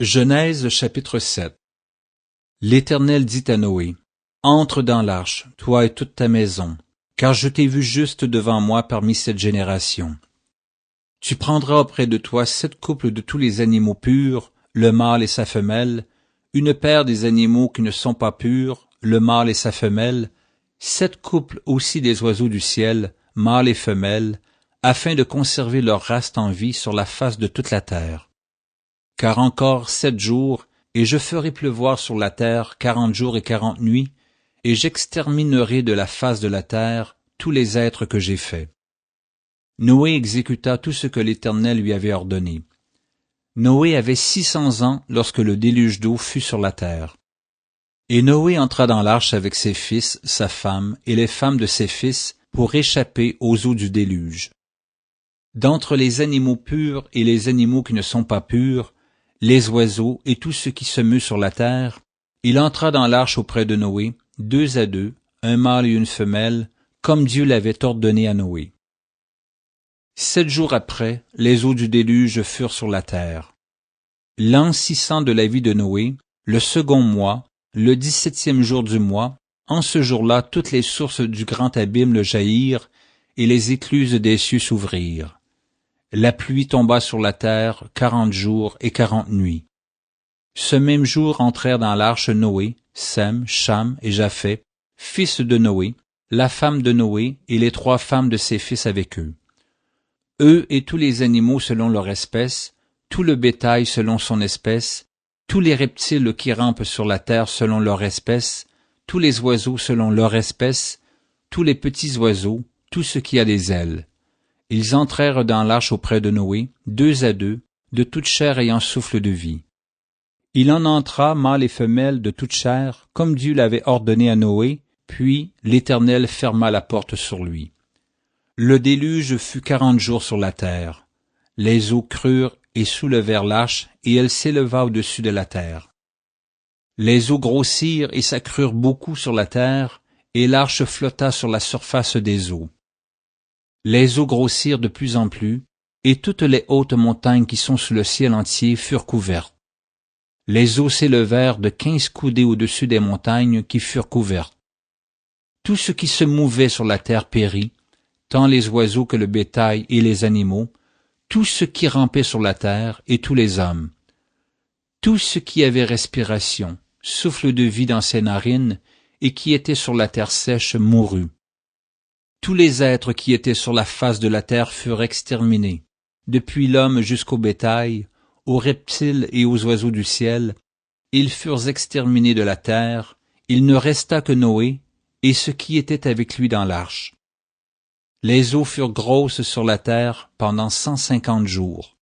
Genèse chapitre 7. L'Éternel dit à Noé, « Entre dans l'arche, toi et toute ta maison, car je t'ai vu juste devant moi parmi cette génération. Tu prendras auprès de toi 7 couples de tous les animaux purs, le mâle et sa femelle, une paire des animaux qui ne sont pas purs, le mâle et sa femelle, 7 couples aussi des oiseaux du ciel, mâles et femelles, afin de conserver leur race en vie sur la face de toute la terre. Car encore 7 jours, et je ferai pleuvoir sur la terre 40 jours et 40 nuits, et j'exterminerai de la face de la terre tous les êtres que j'ai faits. » Noé exécuta tout ce que l'Éternel lui avait ordonné. Noé avait 600 ans lorsque le déluge d'eau fut sur la terre. Et Noé entra dans l'arche avec ses fils, sa femme et les femmes de ses fils pour échapper aux eaux du déluge. D'entre les animaux purs et les animaux qui ne sont pas purs, les oiseaux et tout ce qui se meut sur la terre, il entra dans l'arche auprès de Noé, 2 à 2, un mâle et une femelle, comme Dieu l'avait ordonné à Noé. 7 jours après, les eaux du déluge furent sur la terre. L'an 600 de la vie de Noé, le second mois, le 17e jour du mois, en ce jour-là, toutes les sources du grand abîme jaillirent, et les écluses des cieux s'ouvrirent. La pluie tomba sur la terre 40 jours et 40 nuits. Ce même jour entrèrent dans l'arche Noé, Sem, Cham et Japheth, fils de Noé, la femme de Noé et les 3 femmes de ses fils avec eux. Eux et tous les animaux selon leur espèce, tout le bétail selon son espèce, tous les reptiles qui rampent sur la terre selon leur espèce, tous les oiseaux selon leur espèce, tous les petits oiseaux, tout ce qui a des ailes. Ils entrèrent dans l'arche auprès de Noé, 2 à 2, de toute chair ayant souffle de vie. Il en entra, mâle et femelle, de toute chair, comme Dieu l'avait ordonné à Noé, puis l'Éternel ferma la porte sur lui. Le déluge fut 40 jours sur la terre. Les eaux crurent et soulevèrent l'arche, et elle s'éleva au-dessus de la terre. Les eaux grossirent et s'accrurent beaucoup sur la terre, et l'arche flotta sur la surface des eaux. Les eaux grossirent de plus en plus, et toutes les hautes montagnes qui sont sous le ciel entier furent couvertes. Les eaux s'élevèrent de 15 coudées au-dessus des montagnes qui furent couvertes. Tout ce qui se mouvait sur la terre périt, tant les oiseaux que le bétail et les animaux, tout ce qui rampait sur la terre et tous les hommes. Tout ce qui avait respiration, souffle de vie dans ses narines, et qui était sur la terre sèche mourut. Tous les êtres qui étaient sur la face de la terre furent exterminés, depuis l'homme jusqu'au bétail, aux reptiles et aux oiseaux du ciel. Ils furent exterminés de la terre, il ne resta que Noé et ce qui était avec lui dans l'arche. Les eaux furent grosses sur la terre pendant 150 jours.